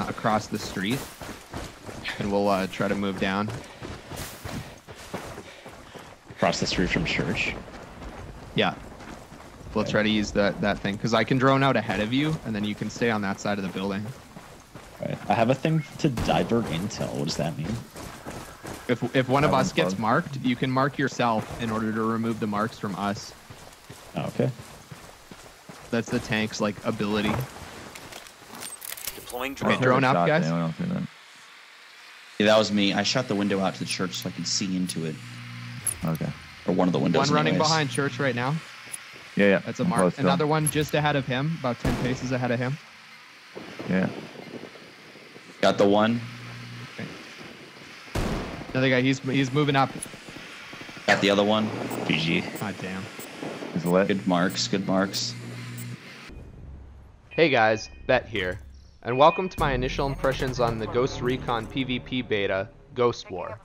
across the street, and we'll try to move down. Across the street from church? Yeah. We'll try to use that thing, because I can drone out ahead of you, and then you can stay on that side of the building. Right. I have a thing to divert intel. What does that mean? If one of us gets marked, you can mark yourself in order to remove the marks from us. Oh, okay. That's the tank's like ability. Deploying drone. Okay, drone up, guys. Yeah, that was me. I shot the window out to the church so I could see into it. Okay. Or one of the windows. One running anyways. behind church right now. Yeah. That's a mark. Another one just ahead of him, about 10 paces ahead of him. Yeah. Got the one. Okay. Another guy, he's moving up. Got the other one. GG. God damn. He's lit. Good marks. Good marks. Hey guys, Bet here, and welcome to my initial impressions on the Ghost Recon PvP beta, Ghost War.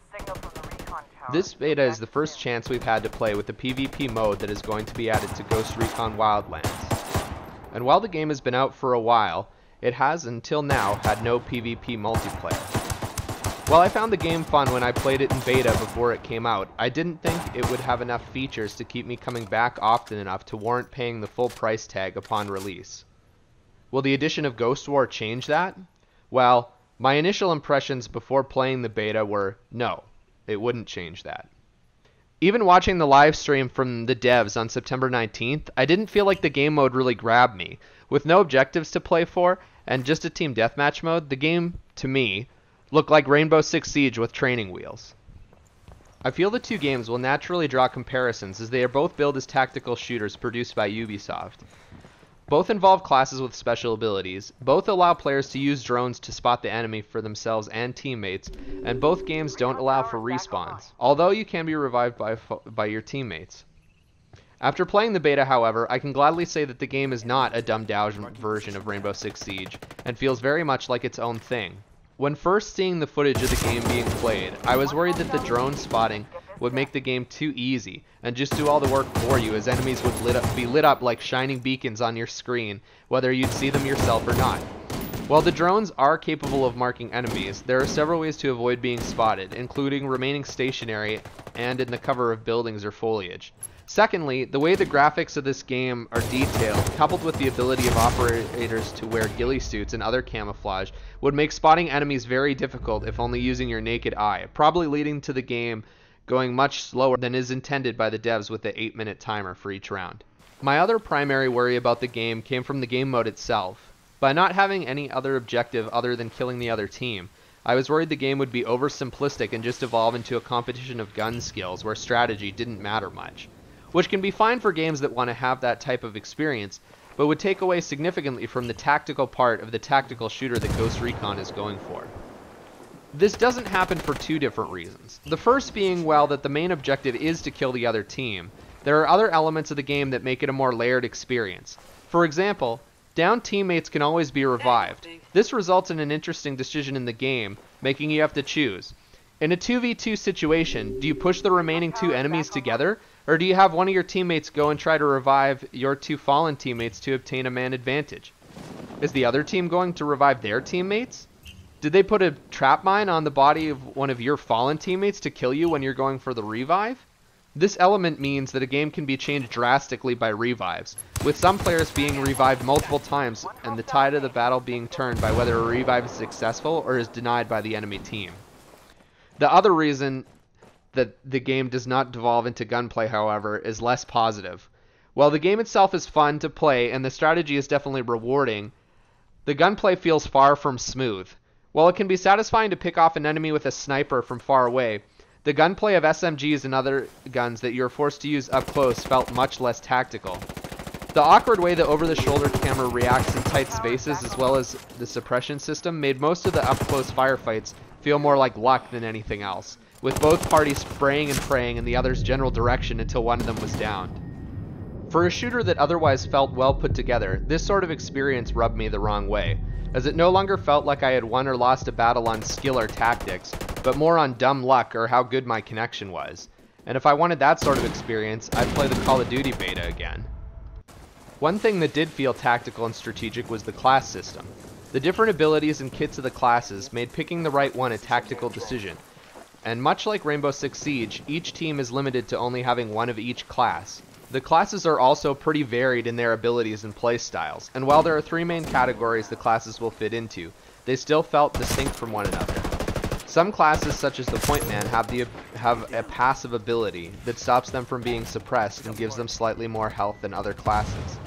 This beta is the first chance we've had to play with the PvP mode that is going to be added to Ghost Recon Wildlands. And while the game has been out for a while, it has until now had no PvP multiplayer. While I found the game fun when I played it in beta before it came out, I didn't think it would have enough features to keep me coming back often enough to warrant paying the full price tag upon release. Will the addition of Ghost War change that? Well, my initial impressions before playing the beta were no, it wouldn't change that. Even watching the live stream from the devs on September 19th, I didn't feel like the game mode really grabbed me. With no objectives to play for, and just a team deathmatch mode, the game, to me, looked like Rainbow Six Siege with training wheels. I feel the two games will naturally draw comparisons as they are both billed as tactical shooters produced by Ubisoft. Both involve classes with special abilities, both allow players to use drones to spot the enemy for themselves and teammates, and both games don't allow for respawns, although you can be revived by your teammates. After playing the beta, however, I can gladly say that the game is not a dumbed-down version of Rainbow Six Siege, and feels very much like its own thing. When first seeing the footage of the game being played, I was worried that the drone spotting would make the game too easy and just do all the work for you, as enemies would be lit up like shining beacons on your screen, whether you'd see them yourself or not. While the drones are capable of marking enemies, there are several ways to avoid being spotted, including remaining stationary and in the cover of buildings or foliage. Secondly, the way the graphics of this game are detailed, coupled with the ability of operators to wear ghillie suits and other camouflage, would make spotting enemies very difficult if only using your naked eye, probably leading to the game going much slower than is intended by the devs with the 8-minute timer for each round. My other primary worry about the game came from the game mode itself. By not having any other objective other than killing the other team, I was worried the game would be oversimplistic and just evolve into a competition of gun skills where strategy didn't matter much. Which can be fine for games that want to have that type of experience, but would take away significantly from the tactical part of the tactical shooter that Ghost Recon is going for. This doesn't happen for two different reasons. The first being, well, that the main objective is to kill the other team. There are other elements of the game that make it a more layered experience. For example, downed teammates can always be revived. This results in an interesting decision in the game, making you have to choose. In a 2v2 situation, do you push the remaining two enemies together, or do you have one of your teammates go and try to revive your two fallen teammates to obtain a man advantage? Is the other team going to revive their teammates? Did they put a trap mine on the body of one of your fallen teammates to kill you when you're going for the revive? This element means that a game can be changed drastically by revives, with some players being revived multiple times and the tide of the battle being turned by whether a revive is successful or is denied by the enemy team. The other reason that the game does not devolve into gunplay, however, is less positive. While the game itself is fun to play and the strategy is definitely rewarding, the gunplay feels far from smooth. While it can be satisfying to pick off an enemy with a sniper from far away, the gunplay of SMGs and other guns that you're forced to use up close felt much less tactical. The awkward way the over-the-shoulder camera reacts in tight spaces, as well as the suppression system, made most of the up-close firefights feel more like luck than anything else, with both parties spraying and praying in the other's general direction until one of them was downed. For a shooter that otherwise felt well put together, this sort of experience rubbed me the wrong way, as it no longer felt like I had won or lost a battle on skill or tactics, but more on dumb luck or how good my connection was. And if I wanted that sort of experience, I'd play the Call of Duty beta again. One thing that did feel tactical and strategic was the class system. The different abilities and kits of the classes made picking the right one a tactical decision. And much like Rainbow Six Siege, each team is limited to only having one of each class. The classes are also pretty varied in their abilities and playstyles, and while there are 3 main categories the classes will fit into, they still felt distinct from one another. Some classes, such as the Point Man, have a passive ability that stops them from being suppressed and gives them slightly more health than other classes.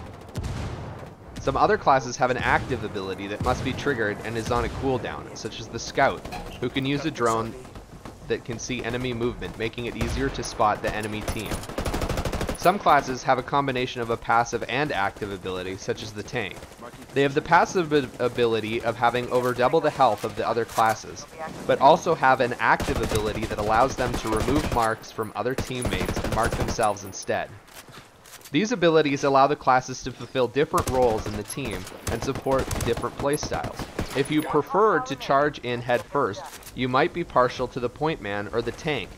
Some other classes have an active ability that must be triggered and is on a cooldown, such as the Scout, who can use a drone that can see enemy movement, making it easier to spot the enemy team. Some classes have a combination of a passive and active ability, such as the Tank. They have the passive ability of having over double the health of the other classes, but also have an active ability that allows them to remove marks from other teammates and mark themselves instead. These abilities allow the classes to fulfill different roles in the team and support different playstyles. If you prefer to charge in head first, you might be partial to the Point Man or the Tank.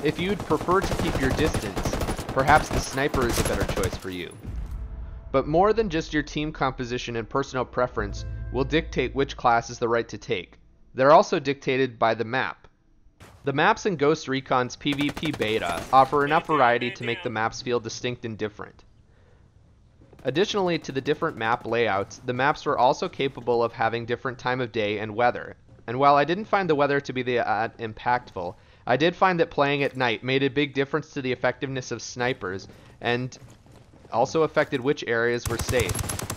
If you'd prefer to keep your distance, perhaps the Sniper is a better choice for you. But more than just your team composition and personal preference will dictate which class is the right to take. They're also dictated by the map. The maps in Ghost Recon's PvP beta offer enough variety to make the maps feel distinct and different. Additionally to the different map layouts, the maps were also capable of having different time of day and weather. And while I didn't find the weather to be that impactful, I did find that playing at night made a big difference to the effectiveness of snipers and also affected which areas were safe.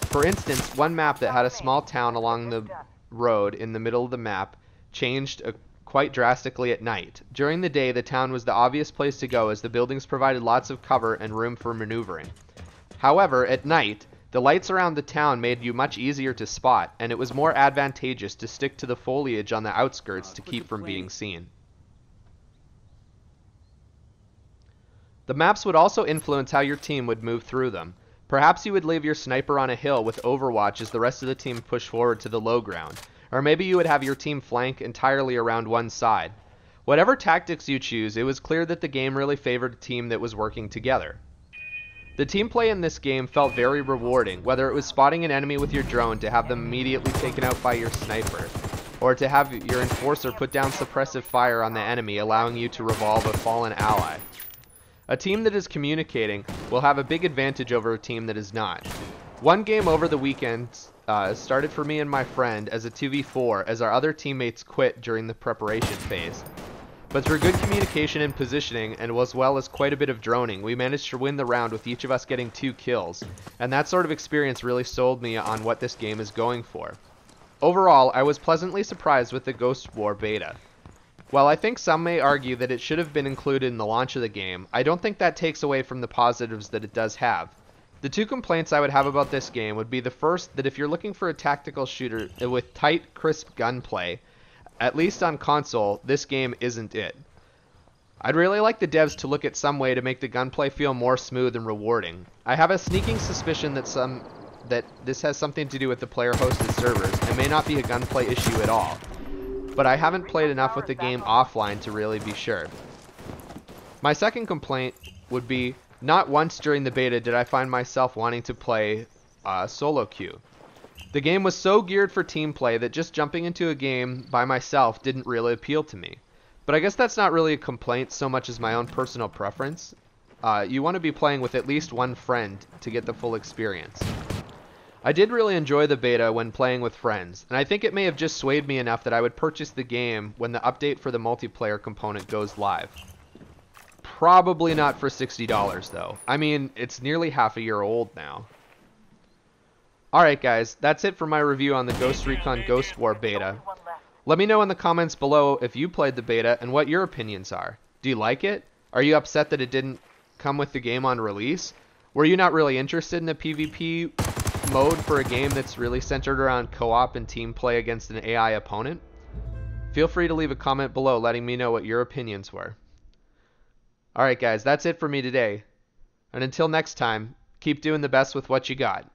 For instance, one map that had a small town along the road in the middle of the map changed quite drastically at night. During the day, the town was the obvious place to go as the buildings provided lots of cover and room for maneuvering. However, at night, the lights around the town made you much easier to spot, and it was more advantageous to stick to the foliage on the outskirts to keep from being seen. The maps would also influence how your team would move through them. Perhaps you would leave your sniper on a hill with Overwatch as the rest of the team pushed forward to the low ground. Or maybe you would have your team flank entirely around one side. Whatever tactics you choose, it was clear that the game really favored a team that was working together. The team play in this game felt very rewarding, whether it was spotting an enemy with your drone to have them immediately taken out by your sniper, or to have your enforcer put down suppressive fire on the enemy, allowing you to revolve a fallen ally. A team that is communicating will have a big advantage over a team that is not. One game over the weekend started for me and my friend as a 2v4 as our other teammates quit during the preparation phase. But through good communication and positioning, and as well as quite a bit of droning, we managed to win the round with each of us getting 2 kills, and that sort of experience really sold me on what this game is going for. Overall, I was pleasantly surprised with the Ghost War beta. While I think some may argue that it should have been included in the launch of the game, I don't think that takes away from the positives that it does have. The 2 complaints I would have about this game would be the first, that if you're looking for a tactical shooter with tight, crisp gunplay, at least on console, this game isn't it. I'd really like the devs to look at some way to make the gunplay feel more smooth and rewarding. I have a sneaking suspicion that this has something to do with the player-hosted servers, and may not be a gunplay issue at all. But I haven't played enough with the game offline to really be sure. My second complaint would be, not once during the beta did I find myself wanting to play solo queue. The game was so geared for team play that just jumping into a game by myself didn't really appeal to me. But I guess that's not really a complaint so much as my own personal preference. You want to be playing with at least one friend to get the full experience. I did really enjoy the beta when playing with friends, and I think it may have just swayed me enough that I would purchase the game when the update for the multiplayer component goes live. Probably not for $60 though. I mean, it's nearly half a year old now. Alright guys, that's it for my review on the Ghost Recon Ghost War beta. Let me know in the comments below if you played the beta and what your opinions are. Do you like it? Are you upset that it didn't come with the game on release? Were you not really interested in a PvP mode for a game that's really centered around co-op and team play against an AI opponent? Feel free to leave a comment below letting me know what your opinions were. Alright guys, that's it for me today. And until next time, keep doing the best with what you got.